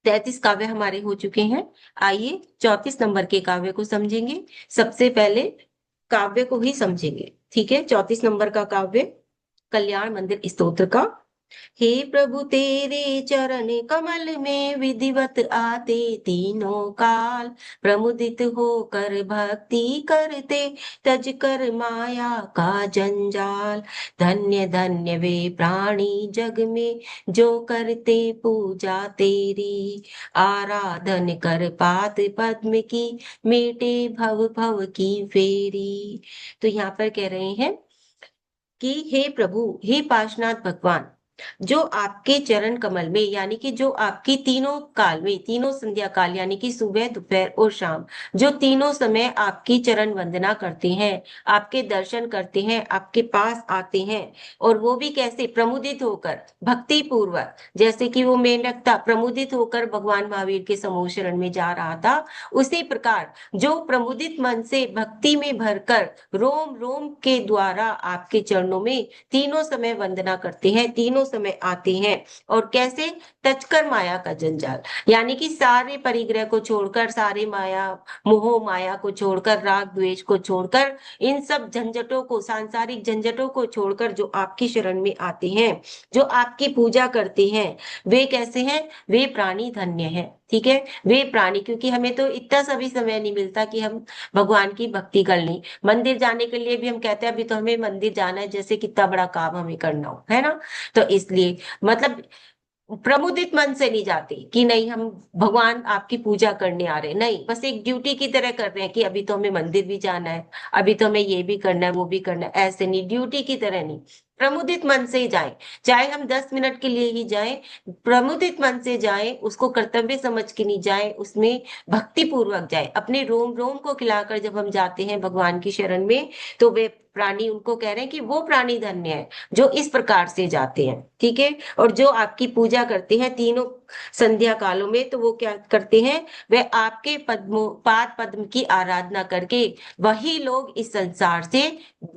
33 काव्य हमारे हो चुके हैं। आइए 34 नंबर के काव्य को समझेंगे। सबसे पहले काव्य को ही समझेंगे, ठीक है। 34 नंबर का काव्य कल्याण मंदिर स्तोत्र का। हे प्रभु तेरे चरण कमल में विधिवत आते तीनों काल, प्रमुदित होकर भक्ति करते तज कर माया का जंजाल। धन्य धन्य वे प्राणी जग में जो करते पूजा तेरी, आराधन कर पात पद्म की मेटे भव भव की फेरी। तो यहाँ पर कह रहे हैं कि हे प्रभु, हे पाशनाथ भगवान, जो आपके चरण कमल में यानी कि जो आपकी तीनों काल में, तीनों संध्या काल यानी कि सुबह दोपहर और शाम, जो तीनों समय आपकी चरण वंदना करते हैं, आपके दर्शन करते हैं, आपके पास आते हैं, और वो भी कैसे, प्रमुदित होकर, भक्ति पूर्वक, जैसे कि वो मेंढक था प्रमुदित होकर भगवान महावीर के समूह शरण में जा रहा था, उसी प्रकार जो प्रमुदित मन से भक्ति में भरकर रोम रोम के द्वारा आपके चरणों में तीनों समय वंदना करते हैं, तीनों समय आते हैं, और कैसे, तचकर माया का जंजाल, यानी कि सारे परिग्रह को छोड़कर, सारे माया मोह माया को छोड़कर, राग द्वेष को छोड़कर, इन सब झंझटों को, सांसारिक झंझटों को छोड़कर जो आपकी शरण में आते हैं, जो आपकी पूजा करते हैं, वे कैसे हैं, वे प्राणी धन्य हैं। ठीक है, वे प्राणी, क्योंकि हमें तो इतना सभी समय नहीं मिलता कि हम भगवान की भक्ति कर लें। मंदिर जाने के लिए भी हम कहते हैं अभी तो हमें मंदिर जाना है, जैसे कितना बड़ा काम हमें करना हो, है ना। तो इसलिए मतलब प्रमुदित मन से नहीं जाते कि नहीं हम भगवान आपकी पूजा करने आ रहे हैं, नहीं, बस एक ड्यूटी की तरह कर रहे हैं कि अभी तो हमें मंदिर भी जाना है, अभी तो हमें ये भी करना है, वो भी करना है, ऐसे नहीं, ड्यूटी की तरह नहीं, प्रमुदित मन से ही जाएं। चाहे हम 10 मिनट के लिए ही जाएं, प्रमुदित मन से जाएं, उसको कर्तव्य समझ के नहीं जाएं, उसमें भक्ति पूर्वक जाएं, अपने रोम रोम को खिलाकर जब हम जाते हैं भगवान की शरण में, तो वे प्राणी, उनको कह रहे हैं कि वो प्राणी धन्य है जो इस प्रकार से जाते हैं। ठीक है, और जो आपकी पूजा करते हैं तीनों संध्या कालों में, तो वो क्या करते हैं, वे आपके पद्मों पाद पद्म की आराधना करके वही लोग इस संसार से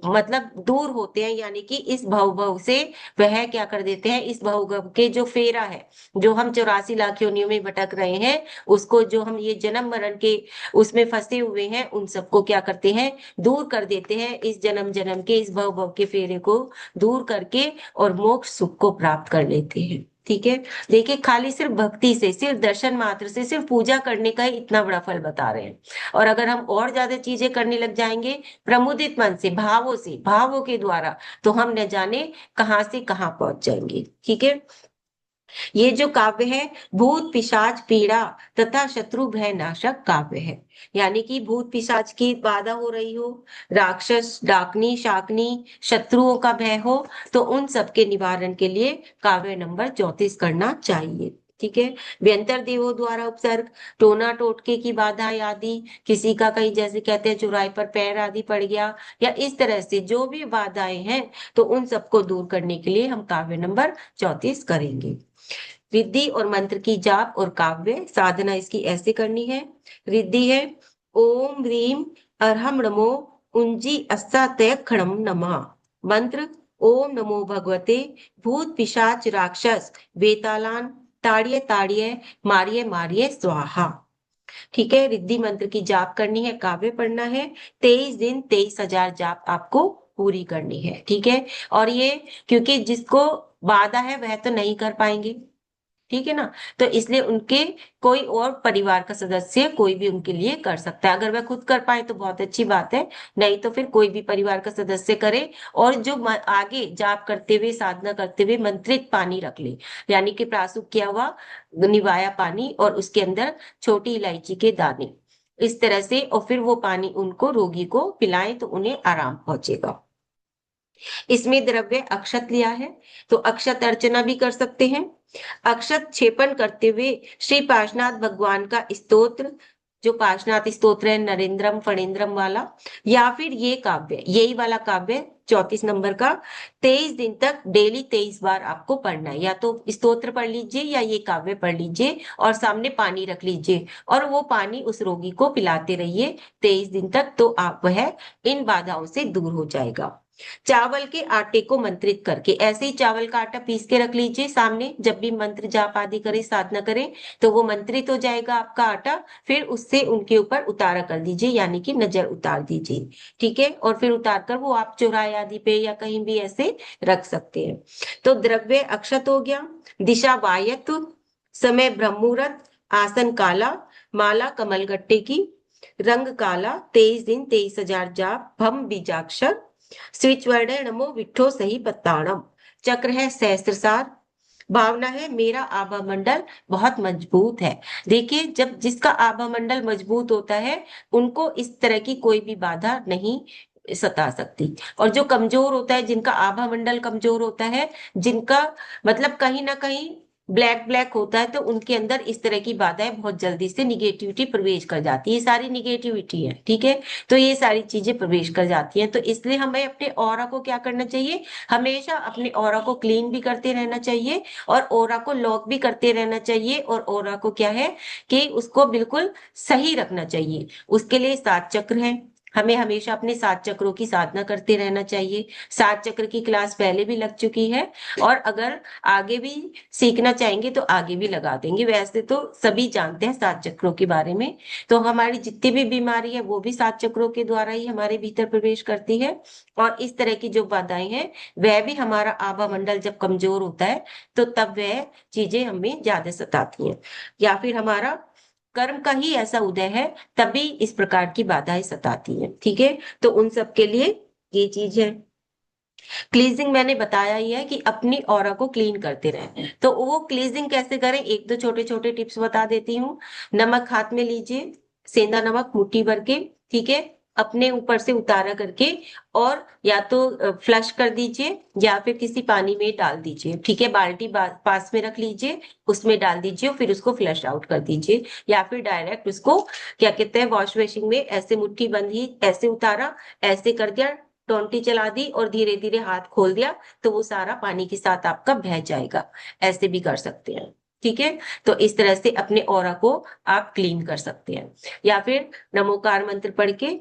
मतलब दूर होते हैं, यानी कि इस भव भव से वह क्या कर देते हैं, इस भव भव के जो फेरा है, जो हम 84 लाख योनियों में भटक रहे हैं, उसको जो हम ये जन्म मरण के उसमें फंसे हुए हैं, उन सबको क्या करते हैं, दूर कर देते हैं, इस जन्म जन्म के इस भव भव के फेरे को दूर करके और मोक्ष सुख को प्राप्त कर लेते हैं। ठीक है, देखिए खाली सिर्फ भक्ति से, सिर्फ दर्शन मात्र से, सिर्फ पूजा करने का ही इतना बड़ा फल बता रहे हैं। और अगर हम और ज्यादा चीजें करने लग जाएंगे प्रमुदित मन से, भावों से, भावों के द्वारा, तो हम न जाने कहां से कहां पहुंच जाएंगे। ठीक है, ये जो काव्य है भूत पिशाच पीड़ा तथा शत्रु भय नाशक काव्य है। यानी कि भूत पिशाच की बाधा हो रही हो, राक्षस डाकनी शाकनी शत्रुओं का भय हो, तो उन सब के निवारण के लिए काव्य नंबर 34 करना चाहिए। ठीक है, व्यंतर देवों द्वारा उपसर्ग, टोना टोटके की बाधा आदि, किसी का कहीं जैसे कहते हैं चौराहे पर पैर आदि पड़ गया, या इस तरह से जो भी बाधाएं हैं, तो उन सबको दूर करने के लिए हम काव्य नंबर 34 करेंगे। रिद्धि और मंत्र की जाप और काव्य साधना इसकी ऐसे करनी है। रिद्धि है ओम ह्रीम अरहम नमो उंजी अस्सा तय खड़म नमः। मंत्र ओम नमो भगवते भूत पिशाच राक्षस बेतालान ताड़िये ताड़िये मारिये मारिये स्वाहा। ठीक है, रिद्धि मंत्र की जाप करनी है, काव्य पढ़ना है, 23 दिन 23,000 जाप आपको पूरी करनी है। ठीक है, और ये क्योंकि जिसको बाधा है वह तो नहीं कर पाएंगे, ठीक है ना, तो इसलिए उनके कोई और परिवार का सदस्य कोई भी उनके लिए कर सकता है। अगर वह खुद कर पाए तो बहुत अच्छी बात है, नहीं तो फिर कोई भी परिवार का सदस्य करे। और जो आगे जाप करते हुए साधना करते हुए मंत्रित पानी रख ले, यानी कि प्राशुक किया हुआ निवाया पानी और उसके अंदर छोटी इलायची के दाने, इस तरह से, और फिर वो पानी उनको रोगी को पिलाएं तो उन्हें आराम पहुंचेगा। इसमें द्रव्य अक्षत लिया है, तो अक्षत अर्चना भी कर सकते हैं। अक्षत छेपन करते हुए श्री पार्श्वनाथ भगवान का स्तोत्र, जो पार्श्वनाथ स्तोत्र है नरेंद्रम फणेंद्रम वाला, या फिर ये काव्य, यही वाला काव्य 34 नंबर का 23 दिन तक डेली 23 बार आपको पढ़ना है। या तो स्तोत्र पढ़ लीजिए या ये काव्य पढ़ लीजिए और सामने पानी रख लीजिए और वो पानी उस रोगी को पिलाते रहिए 23 दिन तक, तो आप वह इन बाधाओं से दूर हो जाएगा। चावल के आटे को मंत्रित करके, ऐसे ही चावल का आटा पीस के रख लीजिए सामने, जब भी मंत्र जाप आदि करें साधना करें तो वो मंत्रित हो जाएगा आपका आटा। फिर उससे उनके ऊपर उतारा कर दीजिए, यानी कि नजर उतार दीजिए। ठीक है, और फिर उतार कर वो आप चौराहे आदि पे या कहीं भी ऐसे रख सकते हैं। तो द्रव्य अक्षत हो गया, दिशा वायत, समय ब्रह्म मुहूर्त, आसन काला, माला कमलगट्टे की, रंग काला, 23 दिन 23,000 जाप, भम बीजाक्षर, स्विच वर्ड है नमो विठो सही पत्ताणम, चक्र है सहस्त्रसार, भावना है मेरा आभा मंडल बहुत मजबूत है। देखिए, जब जिसका आभा मंडल मजबूत होता है उनको इस तरह की कोई भी बाधा नहीं सता सकती। और जो कमजोर होता है, जिनका आभा मंडल कमजोर होता है, जिनका मतलब कहीं ना कहीं ब्लैक ब्लैक होता है, तो उनके अंदर इस तरह की बाधाएं बहुत जल्दी से निगेटिविटी प्रवेश कर जाती है। ये सारी निगेटिविटी है, ठीक है। तो ये सारी चीजें प्रवेश कर जाती हैं, तो इसलिए हमें अपने ऑरा को क्या करना चाहिए, हमेशा अपने ऑरा को क्लीन भी करते रहना चाहिए और ऑरा को लॉक भी करते रहना चाहिए। और ऑरा को क्या है कि उसको बिल्कुल सही रखना चाहिए। उसके लिए 7 चक्र हैं, हमें हमेशा अपने 7 चक्रों की साधना करते रहना चाहिए। 7 चक्र की क्लास पहले भी लग चुकी है, और अगर आगे भी सीखना चाहेंगे तो आगे भी लगा देंगे। वैसे तो सभी जानते हैं 7 चक्रों के बारे में। तो हमारी जितनी भी बीमारी है वो भी 7 चक्रों के द्वारा ही हमारे भीतर प्रवेश करती है। और इस तरह की जो बाधाएं हैं, वह भी हमारा आभा मंडल जब कमजोर होता है तो तब वह चीजें हमें ज्यादा सताती हैं, या फिर हमारा कर्म का ही ऐसा उदय है, तभी इस प्रकार की बाधाएं सताती हैं। ठीक है, तो उन सब के लिए ये चीज है। क्लीजिंग मैंने बताया ही है कि अपनी ऑरा को क्लीन करते रहें। तो वो क्लीजिंग कैसे करें, एक दो छोटे छोटे टिप्स बता देती हूँ। नमक हाथ में लीजिए, सेंधा नमक मुट्ठी भर के, ठीक है, अपने ऊपर से उतारा करके, और या तो फ्लश कर दीजिए या फिर किसी पानी में डाल दीजिए। ठीक है, बाल्टी पास में रख लीजिए, उसमें डाल दीजिए, फिर उसको फ्लश आउट कर दीजिए। या फिर डायरेक्ट उसको क्या कहते हैं, वॉश बेसिन में ऐसे मुट्ठी बंधी, ऐसे उतारा, ऐसे कर दिया, टोंटी चला दी और धीरे धीरे हाथ खोल दिया, तो वो सारा पानी के साथ आपका बह जाएगा। ऐसे भी कर सकते हैं। ठीक है, तो इस तरह से अपने ऑरा को आप क्लीन कर सकते हैं। या फिर नमोकार मंत्र पढ़ के,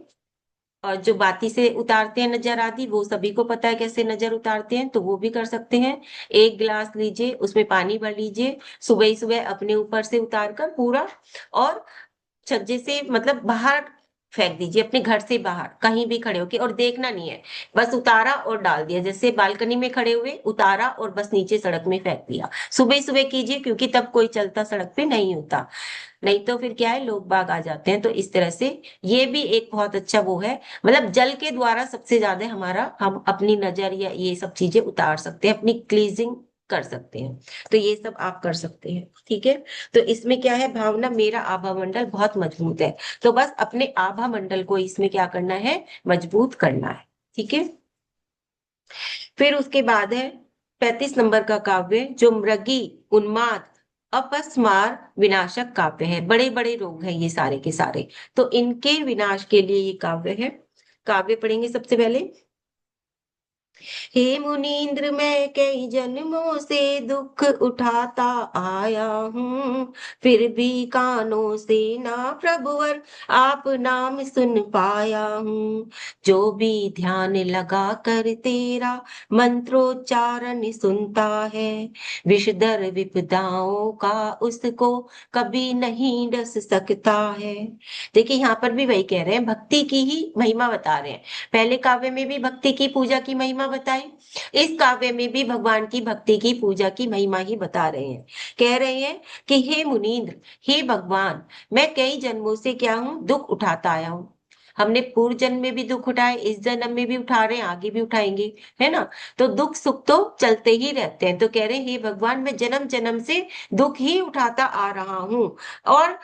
और जो बाती से उतारते हैं नजर आदि, वो सभी को पता है कैसे नजर उतारते हैं, तो वो भी कर सकते हैं। एक गिलास लीजिए, उसमें पानी भर लीजिए, सुबह ही सुबह अपने ऊपर से उतार कर पूरा, और छज्जे से मतलब बाहर फेंक दीजिए, अपने घर से बाहर कहीं भी खड़े होके, और देखना नहीं है, बस उतारा और डाल दिया। जैसे बालकनी में खड़े हुए उतारा और बस नीचे सड़क में फेंक दिया। सुबह सुबह कीजिए, क्योंकि तब कोई चलता सड़क पे नहीं होता, नहीं तो फिर क्या है, लोग बाग आ जाते हैं। तो इस तरह से ये भी एक बहुत अच्छा वो है, मतलब जल के द्वारा सबसे ज्यादा हमारा, हम अपनी नजर या ये सब चीजें उतार सकते हैं, अपनी क्लीजिंग कर सकते हैं। तो ये सब आप कर सकते हैं। ठीक है, तो इसमें क्या है, भावना मेरा आभा मंडल बहुत मजबूत है, तो बस अपने आभा मंडल को इसमें क्या करना है, मजबूत करना है। ठीक है, फिर उसके बाद है 35 नंबर का काव्य, जो मृगी, उन्माद, अपस्मार विनाशक काव्य है। बड़े बड़े रोग हैं ये सारे के सारे, तो इनके विनाश के लिए ये काव्य है। काव्य पढ़ेंगे सबसे पहले। हे मुनीन्द्र, मैं कई जन्मों से दुख उठाता आया हूँ, फिर भी कानों से ना प्रभुवर आप नाम सुन पाया हूँ। जो भी ध्यान लगा कर तेरा मंत्रोच्चारण सुनता है, विषधर विपदाओं का उसको कभी नहीं डस सकता है। देखिए, यहाँ पर भी वही कह रहे हैं, भक्ति की ही महिमा बता रहे हैं। पहले काव्य में भी भक्ति की पूजा की महिमा बताई, इस काव्य में भी भगवान की भक्ति की पूजा की महिमा ही बता रहे हैं। कह रहे हैं कि हे मुनीन्द्र, हे भगवान, मैं कई जन्मों से क्या हूं, दुख उठाता आया हूं। हमने पूर्व जन्म में भी दुख उठाए, इस जन्म में भी उठा रहे हैं, आगे भी उठाएंगे, है ना। तो दुख सुख तो चलते ही रहते हैं। तो कह रहे हैं, हे भगवान, मैं जन्म जन्म से दुख ही उठाता आ रहा हूँ। और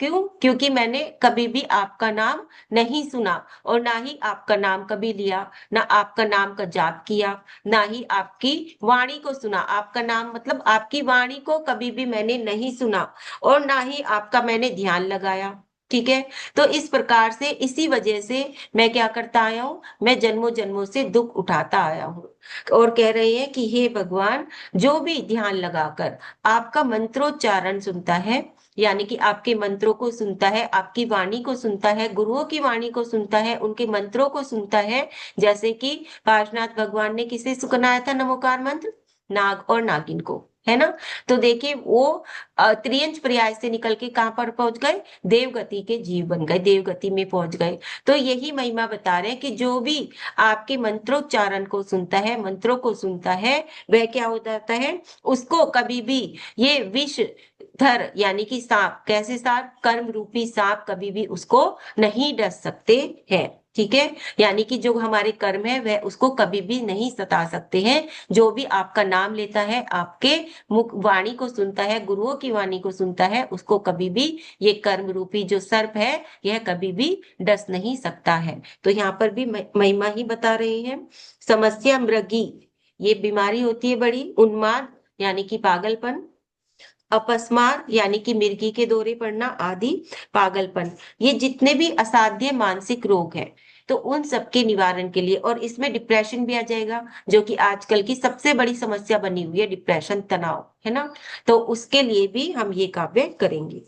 क्यों, क्योंकि मैंने कभी भी आपका नाम नहीं सुना, और ना ही आपका नाम कभी लिया, ना आपका नाम का जाप किया, ना ही आपकी वाणी को सुना। आपका नाम मतलब आपकी वाणी को कभी भी मैंने नहीं सुना, और ना ही आपका मैंने ध्यान लगाया। ठीक है। तो इस प्रकार से, इसी वजह से मैं क्या करता आया हूँ, मैं जन्मों जन्मों से दुख उठाता आया हूँ। और कह रहे हैं कि हे भगवान, जो भी ध्यान लगाकर आपका मंत्रोच्चारण सुनता है, यानी कि आपके मंत्रों को सुनता है, आपकी वाणी को सुनता है, गुरुओं की वाणी को सुनता है, उनके मंत्रों को सुनता है, जैसे कि पार्शनाथ भगवान ने किसे सुनाया था नमोकार मंत्र, नाग और नागिन को, है ना। तो देखिए वो त्रियंच पर्याय से निकल के कहाँ पर पहुंच गए, देवगति के जीव बन गए, देवगति में पहुंच गए। तो यही महिमा बता रहे हैं कि जो भी आपके मंत्रोच्चारण को सुनता है, मंत्रों को सुनता है, वह क्या हो जाता है, उसको कभी भी ये विष धर, यानी कि सांप, कैसे सांप, कर्म रूपी सांप कभी भी उसको नहीं डस सकते हैं। ठीक है, यानी कि जो हमारे कर्म है वह उसको कभी भी नहीं सता सकते हैं। जो भी आपका नाम लेता है, आपके मुख वाणी को सुनता है, गुरुओं की वाणी को सुनता है, उसको कभी भी ये कर्म रूपी जो सर्प है यह कभी भी डस नहीं सकता है। तो यहाँ पर भी महिमा ही बता रहे हैं। समस्या मृगी, ये बीमारी होती है बड़ी, उन्माद यानी कि पागलपन, अपस्मार यानी कि मिर्गी के दौरे पड़ना आदि, पागलपन, ये जितने भी असाध्य मानसिक रोग हैं, तो उन सबके निवारण के लिए, और इसमें डिप्रेशन भी आ जाएगा, जो कि आजकल की सबसे बड़ी समस्या बनी हुई है, डिप्रेशन, तनाव, है ना। तो उसके लिए भी हम ये काव्य करेंगे।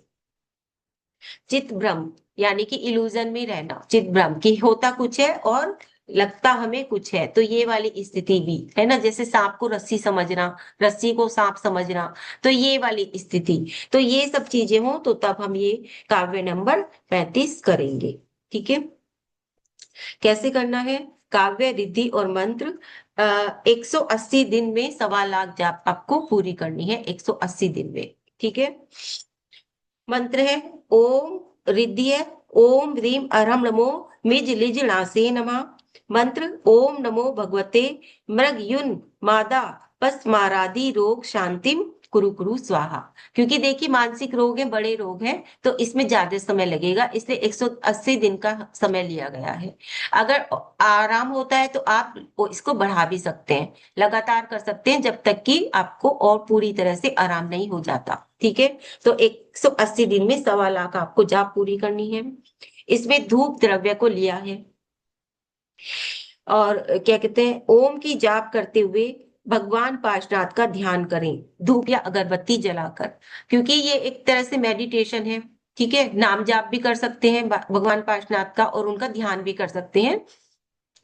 चित भ्रम, यानी कि इल्यूजन में रहना, चित भ्रम की होता कुछ है और लगता हमें कुछ है, तो ये वाली स्थिति भी है ना, जैसे सांप को रस्सी समझना, रस्सी को सांप समझना, तो ये वाली स्थिति, तो ये सब चीजें हो तो तब हम ये काव्य नंबर 35 करेंगे। ठीक है, कैसे करना है, काव्य रिद्धि और मंत्र 180 दिन में 1.25 लाख जाप आपको पूरी करनी है, 180 दिन में। ठीक है, मंत्र है ओम, रिद्धि है ओम ह्रीम अरहम नमो मिज लिज णासे नमः। मंत्र ओम नमो भगवते मृगयुन मादा पस्मारादि रोग शांतिम कुरु कुरु स्वाहा। क्योंकि देखिए मानसिक रोग है, बड़े रोग हैं, तो इसमें ज्यादा समय लगेगा, इसलिए 180 दिन का समय लिया गया है। अगर आराम होता है तो आप इसको बढ़ा भी सकते हैं, लगातार कर सकते हैं जब तक कि आपको और पूरी तरह से आराम नहीं हो जाता। ठीक है, तो 180 दिन में 1.25 लाख आपको जाप पूरी करनी है। इसमें धूप द्रव्य को लिया है, और क्या कहते हैं, ओम की जाप करते हुए भगवान पार्शनाथ का ध्यान करें, धूप या अगरबत्ती जलाकर, क्योंकि ये एक तरह से मेडिटेशन है। ठीक है, नाम जाप भी कर सकते हैं भगवान पार्शनाथ का, और उनका ध्यान भी कर सकते हैं,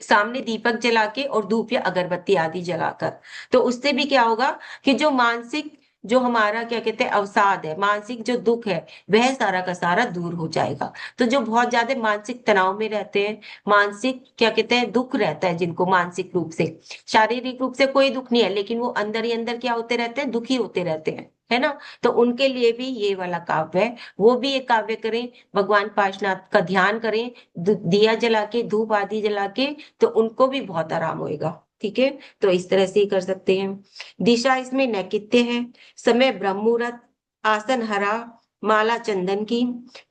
सामने दीपक जला के और धूप या अगरबत्ती आदि जलाकर। तो उससे भी क्या होगा कि जो मानसिक, जो हमारा क्या कहते हैं अवसाद है, मानसिक जो दुख है, वह सारा का सारा दूर हो जाएगा। तो जो बहुत ज्यादा मानसिक तनाव में रहते हैं, मानसिक क्या कहते हैं दुख रहता है जिनको, मानसिक रूप से, शारीरिक रूप से कोई दुख नहीं है, लेकिन वो अंदर ही अंदर क्या होते रहते हैं, दुखी होते रहते हैं, है ना। तो उनके लिए भी ये वाला काव्य है, वो भी एक काव्य करें, भगवान पार्शनाथ का ध्यान करें, दिया जला के, धूप आदि जला के, तो उनको भी बहुत आराम होएगा। ठीक है, तो इस तरह से ही कर सकते हैं। दिशा इसमें नैकित्य है, समय ब्रह्म मुहूर्त, आसन हरा, माला चंदन की,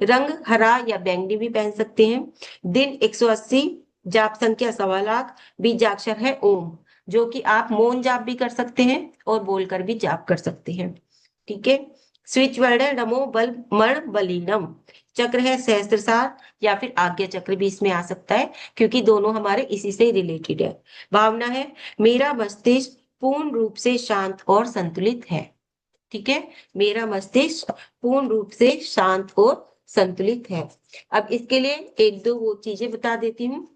रंग हरा या बैंगनी भी पहन सकते हैं, दिन 180, जाप संख्या 1.25 लाख, बीजाक्षर है ओम, जो कि आप मौन जाप भी कर सकते हैं और बोलकर भी जाप कर सकते हैं। ठीक है, स्विच वर्ड है नमो बल मण बलीनम, चक्र है सहस्त्रसार या फिर आज्ञा चक्र भी इसमें आ सकता है, क्योंकि दोनों हमारे इसी से रिलेटेड है। भावना है मेरा मस्तिष्क पूर्ण रूप से शांत और संतुलित है। ठीक है, मेरा मस्तिष्क पूर्ण रूप से शांत और संतुलित है। अब इसके लिए एक दो वो चीजें बता देती हूँ,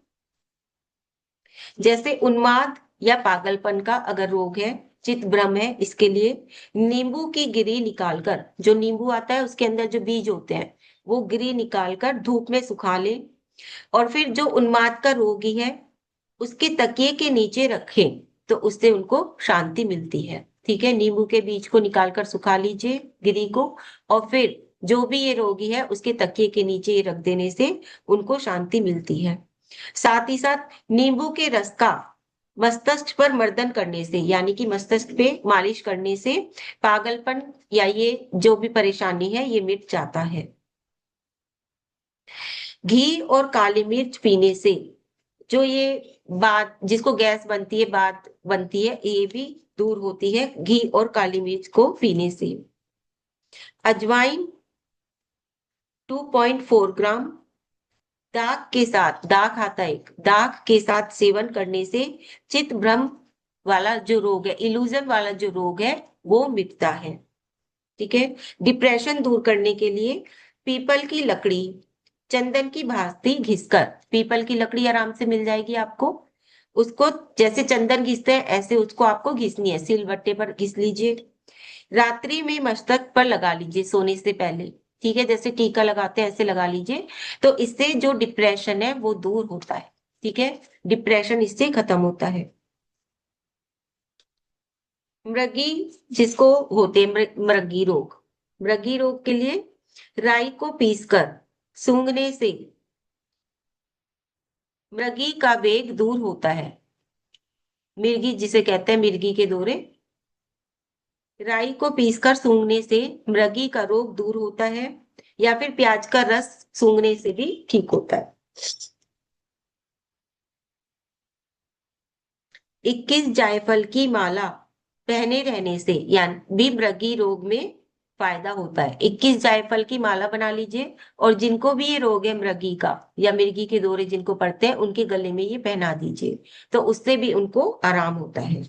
जैसे उन्माद या पागलपन का अगर रोग है, चित भ्रम है, इसके लिए नींबू की गिरी निकालकर, जो नींबू आता है उसके अंदर जो बीज होते हैं, वो गिरी निकालकर धूप में सुखा ले, और फिर जो उन्माद का रोगी है उसके तकिए के नीचे रखें, तो उससे उनको शांति मिलती है। ठीक है, नींबू के बीज को निकालकर सुखा लीजिए, गिरी को, और फिर जो भी ये रोगी है उसके तकिए के नीचे रख देने से उनको शांति मिलती है। साथ ही साथ नींबू के रस का मस्तिष्क पर मर्दन करने से, यानी कि मस्तिष्क पे मालिश करने से पागलपन या ये जो भी परेशानी है ये मिट जाता है। घी और काली मिर्च पीने से जो ये बात जिसको गैस बनती है, बात बनती है, ये भी दूर होती है घी और काली मिर्च को पीने से। अजवाइन 2.4 ग्राम दाग आता है, दाग के साथ सेवन करने से चित्त भ्रम वाला जो रोग है, इल्यूजन वाला जो रोग है, वो मिटता है। ठीक है। डिप्रेशन दूर करने के लिए पीपल की लकड़ी चंदन की भांति घिसकर, पीपल की लकड़ी आराम से मिल जाएगी आपको, उसको जैसे चंदन घिसते हैं ऐसे उसको आपको घिसनी है, सिलबट्टे पर घिस लीजिए। रात्रि में मस्तक पर लगा लीजिए सोने से पहले। ठीक है, जैसे टीका लगाते हैं ऐसे लगा लीजिए। तो इससे जो डिप्रेशन है वो दूर होता है। ठीक है, डिप्रेशन इससे खत्म होता है। मृगी जिसको होते हैं मृगी रोग, मृगी रोग के लिए राई को पीसकर सूंघने से मृगी का वेग दूर होता है। मिर्गी जिसे कहते हैं मिर्गी के दौरे, राई को पीसकर सूंघने से मृगी का रोग दूर होता है, या फिर प्याज का रस सूंघने से भी ठीक होता है। 21 जायफल की माला पहने रहने से यानी भी मृगी रोग में फायदा होता है। 21 जायफल की माला बना लीजिए, और जिनको भी ये रोग है मृगी का या मिर्गी के दौरे जिनको पड़ते हैं उनके गले में ये पहना दीजिए, तो उससे भी उनको आराम होता है।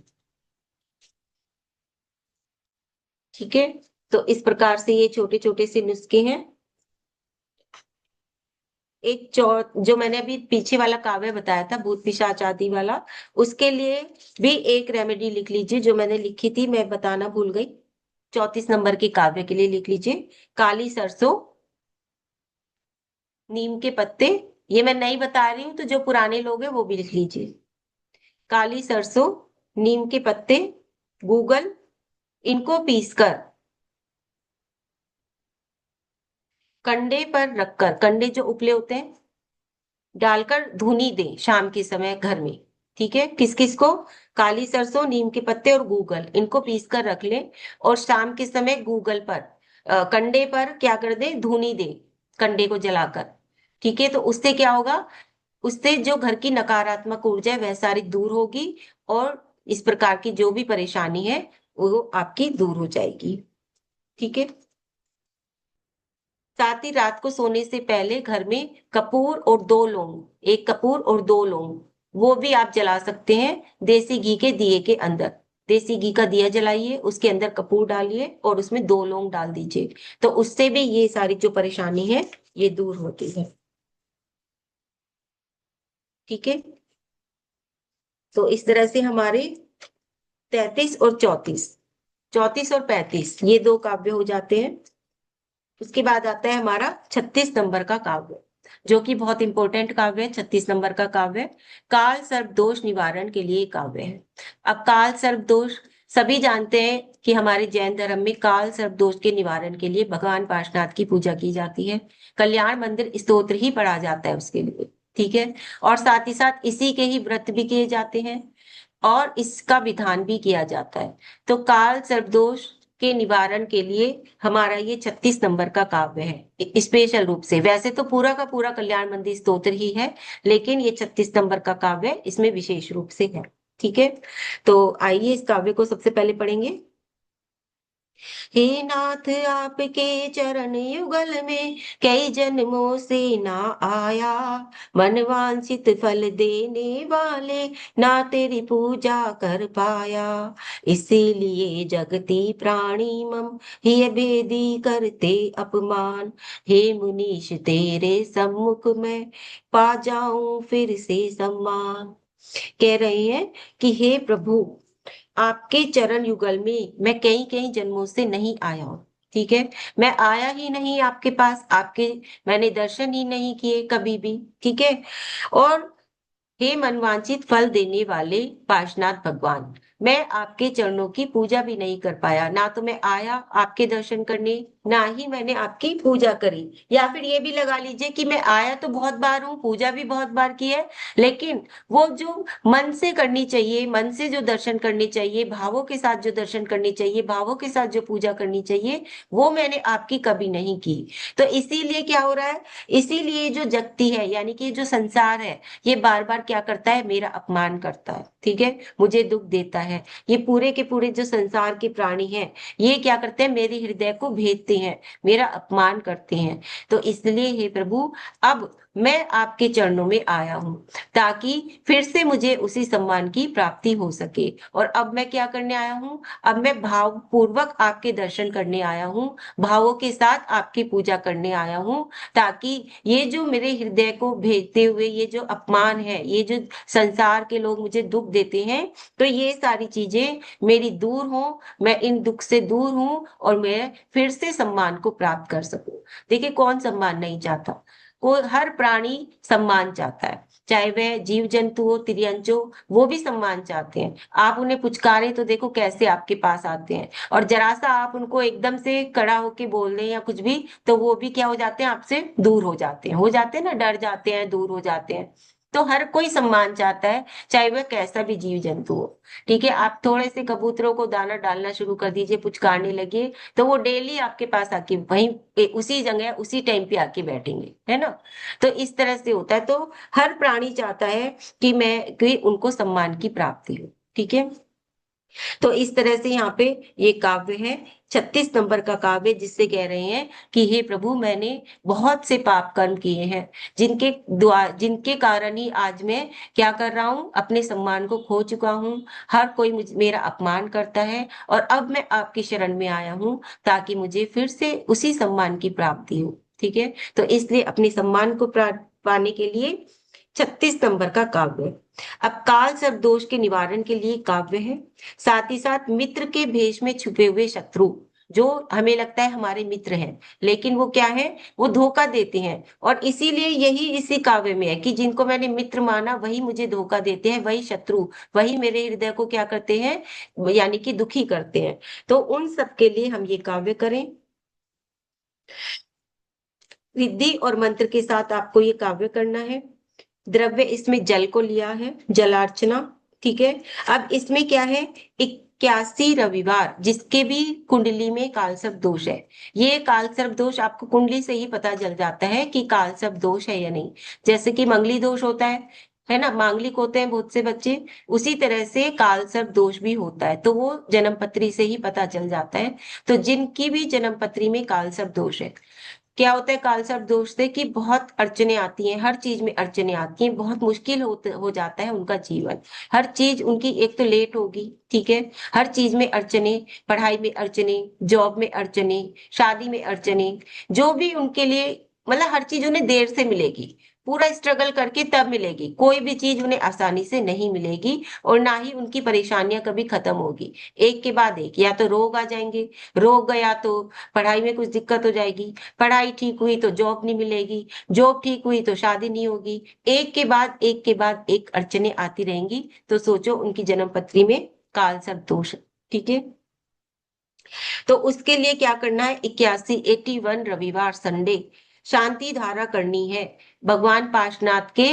ठीक है, तो इस प्रकार से ये छोटे छोटे से नुस्खे हैं। एक जो मैंने अभी पीछे वाला काव्य बताया था भूत पिशाच आदि वाला, उसके लिए भी एक रेमेडी लिख लीजिए जो मैंने लिखी थी, मैं बताना भूल गई। 34 नंबर के काव्य के लिए लिख लीजिए, काली सरसों, नीम के पत्ते। ये मैं नहीं बता रही हूँ, तो जो पुराने लोग हैं वो भी लिख लीजिए। काली सरसों, नीम के पत्ते, गूगल, इनको पीसकर कंडे पर रखकर, कंडे जो उपले होते हैं डालकर धुनी दें शाम के समय घर में। ठीक है, किस किस को? काली सरसों, नीम के पत्ते और गूगल, इनको पीस कर रख लें, और शाम के समय गूगल पर कंडे पर क्या कर दें, धुनी दें, कंडे को जलाकर। ठीक है, तो उससे क्या होगा, उससे जो घर की नकारात्मक ऊर्जा है वह सारी दूर होगी, और इस प्रकार की जो भी परेशानी है वो आपकी दूर हो जाएगी। ठीक है। साथ ही रात को सोने से पहले घर में कपूर और 2 लौंग, एक कपूर और 2 लौंग, वो भी आप जला सकते हैं देसी घी के दिए के अंदर। देसी घी का दिया जलाइए, उसके अंदर कपूर डालिए और उसमें 2 लौंग डाल दीजिए, तो उससे भी ये सारी जो परेशानी है ये दूर होती है। ठीक है, तो इस तरह से हमारे 33 और 34, 34 और 35 ये 2 काव्य हो जाते हैं। उसके बाद आता है हमारा 36 नंबर का काव्य, जो कि बहुत इंपॉर्टेंट काव्य है। 36 नंबर का काव्य काल सर्प दोष निवारण के लिए काव्य है। अब काल सर्प दोष सभी जानते हैं कि हमारे जैन धर्म में काल सर्प दोष के निवारण के लिए भगवान पार्शनाथ की पूजा की जाती है। कल्याण मंदिर स्तोत्र ही पढ़ा जाता है उसके लिए। ठीक है, और साथ ही साथ इसी के ही व्रत भी किए जाते हैं, और इसका विधान भी किया जाता है। तो काल सर्पदोष के निवारण के लिए हमारा ये 36 नंबर का काव्य है स्पेशल रूप से। वैसे तो पूरा का पूरा कल्याण मंदिर स्तोत्र ही है, लेकिन ये 36 नंबर का काव्य इसमें विशेष रूप से है। ठीक है, तो आइए इस काव्य को सबसे पहले पढ़ेंगे। हे नाथ आपके चरण युगल में कई जन्मों से ना आया, मन वांछित फल देने वाले ना तेरी पूजा कर पाया। इसीलिए जगती प्राणी मम हे भेदी करते अपमान, हे मुनीश तेरे सम्मुख में पा जाऊं फिर से सम्मान। कह रहे हैं कि हे प्रभु, आपके चरण युगल में मैं कई कई जन्मों से नहीं आया हूं। ठीक है, मैं आया ही नहीं आपके पास, आपके मैंने दर्शन ही नहीं किए कभी भी। ठीक है, और हे मनवांचित फल देने वाले पार्शनाथ भगवान, मैं आपके चरणों की पूजा भी नहीं कर पाया। ना तो मैं आया आपके दर्शन करने, ना ही मैंने आपकी पूजा करी। या फिर ये भी लगा लीजिए कि मैं आया तो बहुत बार हूँ, पूजा भी बहुत बार की है, लेकिन वो जो मन से करनी चाहिए, मन से जो दर्शन करने चाहिए, भावों के साथ जो दर्शन करने चाहिए, भावों के साथ जो पूजा करनी चाहिए, वो मैंने आपकी कभी नहीं की। तो इसीलिए क्या हो रहा है, इसीलिए जो जगती है यानी कि जो संसार है ये बार बार क्या करता है, मेरा अपमान करता है। ठीक है, मुझे दुख देता है। ये पूरे के पूरे जो संसार के प्राणी हैं, ये क्या करते हैं, मेरे हृदय को भेदते हैं, मेरा अपमान करते हैं। तो इसलिए हे प्रभु, अब मैं आपके चरणों में आया हूं, ताकि फिर से मुझे उसी सम्मान की प्राप्ति हो सके। और अब मैं क्या करने आया हूं, अब मैं भाव पूर्वक आपके दर्शन करने आया हूं, भावों के साथ आपकी पूजा करने आया हूं, ताकि ये जो मेरे हृदय को भेदते हुए ये जो अपमान है, ये जो संसार के लोग मुझे दुख देते हैं, तो ये सारी चीजें मेरी दूर हो, मैं इन दुख से दूर हूं और मैं फिर से सम्मान को प्राप्त कर सकूं। देखिए, कौन सम्मान नहीं चाहता, कोई हर प्राणी सम्मान चाहता है, चाहे वह जीव जंतु हो, तिर्यंच हो, वो भी सम्मान चाहते हैं। आप उन्हें पुचकारे तो देखो कैसे आपके पास आते हैं, और जरा सा आप उनको एकदम से कड़ा होके बोल दें या कुछ भी, तो वो भी क्या हो जाते हैं, आपसे दूर हो जाते हैं ना, डर जाते हैं, दूर हो जाते हैं। तो हर कोई सम्मान चाहता है, चाहे वह कैसा भी जीव जंतु हो। ठीक है, आप थोड़े से कबूतरों को दाना डालना शुरू कर दीजिए, पुचकारने लगे, तो वो डेली आपके पास आके वहीं उसी जगह उसी टाइम पे आके बैठेंगे, है ना। तो इस तरह से होता है। तो हर प्राणी चाहता है कि उनको सम्मान की प्राप्ति हो। ठीक है, तो इस तरह से यहाँ पे ये काव्य है, 36 नंबर का काव्य, जिससे कह रहे हैं कि हे प्रभु, मैंने बहुत से पाप कर्म किए हैं, जिनके कारण ही आज मैं क्या कर रहा हूँ, अपने सम्मान को खो चुका हूँ। हर कोई मेरा अपमान करता है, और अब मैं आपकी शरण में आया हूँ, ताकि मुझे फिर से उसी सम्मान की प्राप्ति हो। ठीक है, तो इसलिए अपने सम्मान को पाने के लिए 36 नंबर का काव्य। अब काल सर्प दोष के निवारण के लिए काव्य है, साथ ही साथ मित्र के भेष में छुपे हुए शत्रु, जो हमें लगता है हमारे मित्र हैं, लेकिन वो क्या है, वो धोखा देते हैं। और इसीलिए यही इसी काव्य में है कि जिनको मैंने मित्र माना वही मुझे धोखा देते हैं, वही शत्रु, वही मेरे हृदय को क्या करते हैं, यानी कि दुखी करते हैं। तो उन सब के लिए हम ये काव्य करें। रिद्धि और मंत्र के साथ आपको ये काव्य करना है। द्रव्य इसमें जल को लिया है, जलार्चना। ठीक है, अब इसमें क्या है, 81 रविवार, जिसके भी कुंडली में कालसर्प दोष है। ये कालसर्प दोष आपको कुंडली से ही पता चल जाता है कि कालसर्प दोष है या नहीं। जैसे कि मंगली दोष होता है ना, मांगलिक होते हैं बहुत से बच्चे, उसी तरह से कालसर्प दोष भी होता है, तो वो जन्म पत्री से ही पता चल जाता है। तो जिनकी भी जन्म पत्री में कालसर्प दोष है, क्या होता है काल सर्प दोष से, कि बहुत अड़चने आती हैं, हर चीज में अड़चने आती हैं, बहुत मुश्किल हो जाता है उनका जीवन। हर चीज उनकी एक तो लेट होगी, ठीक है, हर चीज में अड़चने, पढ़ाई में अड़चने, जॉब में अड़चने, शादी में अड़चने, जो भी उनके लिए, मतलब हर चीज उन्हें देर से मिलेगी, पूरा स्ट्रगल करके तब मिलेगी, कोई भी चीज उन्हें आसानी से नहीं मिलेगी, और ना ही उनकी परेशानियां कभी खत्म होगी। एक के बाद एक, या तो रोग आ जाएंगे, रोग गया तो पढ़ाई में कुछ दिक्कत हो जाएगी, पढ़ाई ठीक हुई तो जॉब नहीं मिलेगी, जॉब ठीक हुई तो शादी नहीं होगी, एक के बाद एक के बाद एक अड़चने आती रहेंगी। तो सोचो उनकी जन्म पत्री में काल सर्प दोष। ठीक है, तो उसके लिए क्या करना है, 81 रविवार संडे शांति धारा करनी है। भगवान पार्शनाथ के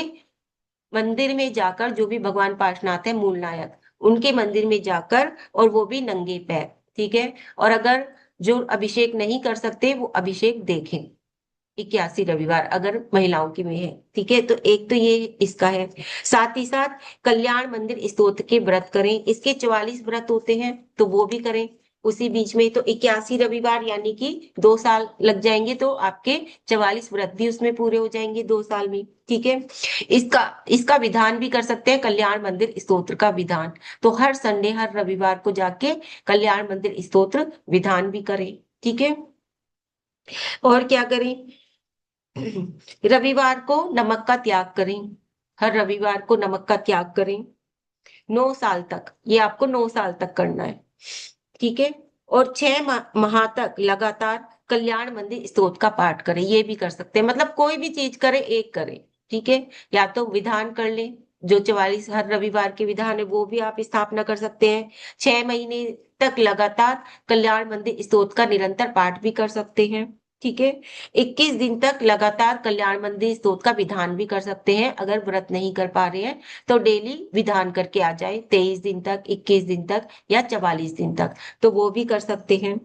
मंदिर में जाकर, जो भी भगवान पार्शनाथ है मूल नायक, उनके मंदिर में जाकर, और वो भी नंगे पैर। ठीक है, और अगर जो अभिषेक नहीं कर सकते वो अभिषेक देखें, 81 रविवार अगर महिलाओं की में है। ठीक है, तो एक तो ये इसका है। साथ ही साथ कल्याण मंदिर स्तोत्र के व्रत करें, इसके 44 व्रत होते हैं, तो वो भी करें उसी बीच में। तो 81 रविवार यानी कि 2 साल लग जाएंगे, तो आपके 44 व्रत भी उसमें पूरे हो जाएंगे 2 साल में। ठीक है, इसका इसका विधान भी कर सकते हैं, कल्याण मंदिर स्तोत्र का विधान। तो हर संडे, हर रविवार को जाके कल्याण मंदिर स्तोत्र विधान भी करें। ठीक है, और क्या करें, रविवार को नमक का त्याग करें, हर रविवार को नमक का त्याग करें, 9 साल तक, ये आपको 9 साल तक करना है। ठीक है, और 6 माह तक लगातार कल्याण मंदिर स्तोत्र का पाठ करें, ये भी कर सकते हैं, मतलब कोई भी चीज करें, एक करें। ठीक है, या तो विधान कर लें, जो 44 हर रविवार के विधान है वो भी आप स्थापना कर सकते हैं। 6 महीने तक लगातार कल्याण मंदिर स्तोत्र का निरंतर पाठ भी कर सकते हैं। ठीक है, 21 दिन तक लगातार कल्याण मंदिर स्तोत्र का विधान भी कर सकते हैं। अगर व्रत नहीं कर पा रहे हैं तो डेली विधान करके आ जाए, 23 दिन तक, 21 दिन तक, या 44 दिन तक, तो वो भी कर सकते हैं।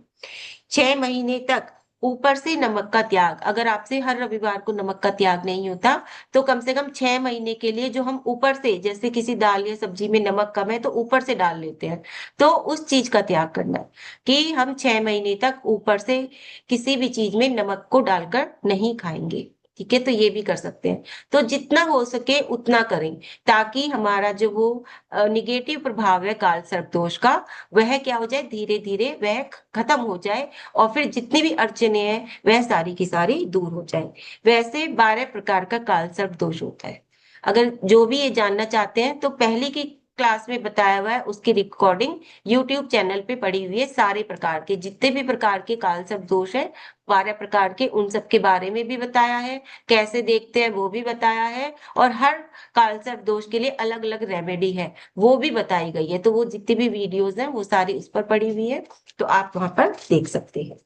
6 महीने तक ऊपर से नमक का त्याग, अगर आपसे हर रविवार को नमक का त्याग नहीं होता तो कम से कम 6 महीने के लिए जो हम ऊपर से, जैसे किसी दाल या सब्जी में नमक कम है तो ऊपर से डाल लेते हैं, तो उस चीज का त्याग करना है कि हम 6 महीने तक ऊपर से किसी भी चीज में नमक को डालकर नहीं खाएंगे। ठीक है, तो ये भी कर सकते हैं। तो जितना हो सके उतना करें, ताकि हमारा जो वो निगेटिव प्रभाव है काल सर्प दोष का, वह क्या हो जाए, धीरे धीरे वह खत्म हो जाए, और फिर जितनी भी अड़चने हैं वह सारी की सारी दूर हो जाए। वैसे 12 प्रकार का काल सर्प दोष होता है। अगर जो भी ये जानना चाहते हैं तो पहली की क्लास में बताया हुआ है, उसकी रिकॉर्डिंग यूट्यूब चैनल पे पड़ी हुई है। सारे प्रकार के जितने भी प्रकार के काल सर्प दोष है, 12 प्रकार के, उन सब के बारे में भी बताया है, कैसे देखते हैं वो भी बताया है, और हर काल सर्प दोष के लिए अलग अलग रेमेडी है वो भी बताई गई है। तो वो जितनी भी वीडियोस हैं वो सारी उस पर पड़ी हुई है, तो आप वहां पर देख सकते हैं।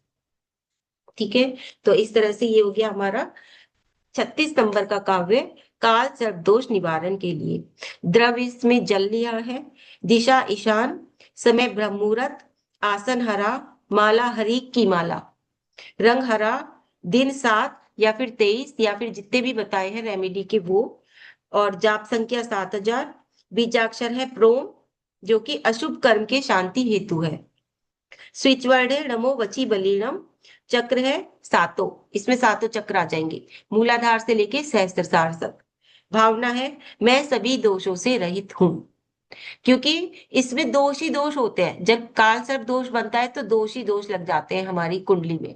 ठीक है, तो इस तरह से ये हो गया हमारा 36 नंबर का काव्य काल सर्प दोष निवारण के लिए। द्रव्य इसमें जल लिया है, दिशा ईशान, समय ब्रह्म मुहूर्त, आसन हरा, माला हरी की माला, रंग हरा, दिन 7 या फिर 23 या फिर जितने भी बताए हैं रेमेडी के वो, और जाप संख्या 7000, बीजाक्षर है प्रोम जो कि अशुभ कर्म के शांति हेतु है, स्विच वर्ड है नमो वची बलिनम, चक्र है सातों, इसमें सातों चक्र आ जाएंगे मूलाधार से लेके सहस्त्रधार तक। भावना है मैं सभी दोषों से रहित हूं, क्योंकि इसमें दोष ही दोष होते हैं। जब काल सर्प दोष बनता है तो दोष ही दोष लग जाते हैं हमारी कुंडली में,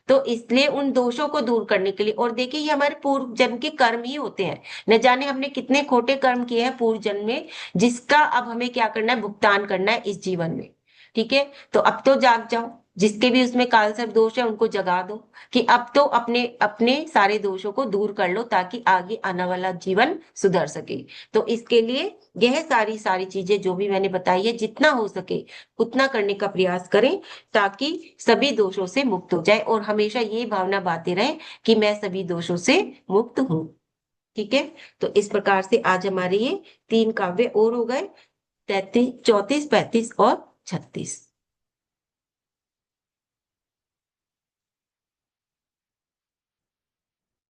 तो इसलिए उन दोषों को दूर करने के लिए, और देखिए ये हमारे पूर्व जन्म के कर्म ही होते हैं, न जाने हमने कितने खोटे कर्म किए हैं पूर्व जन्म में, जिसका अब हमें क्या करना है, भुगतान करना है इस जीवन में। ठीक है, तो अब तो जाग जाओ, जिसके भी उसमें काल सर्प दोष है उनको जगा दो कि अब तो अपने अपने सारे दोषों को दूर कर लो, ताकि आगे आने वाला जीवन सुधर सके। तो इसके लिए यह सारी सारी चीजें जो भी मैंने बताई है, जितना हो सके उतना करने का प्रयास करें, ताकि सभी दोषों से मुक्त हो जाए, और हमेशा ये भावना बांधते रहे कि मैं सभी दोषों से मुक्त हूँ। ठीक है, तो इस प्रकार से आज हमारे ये 3 काव्य और हो गए, 33, 34, 35 और 36।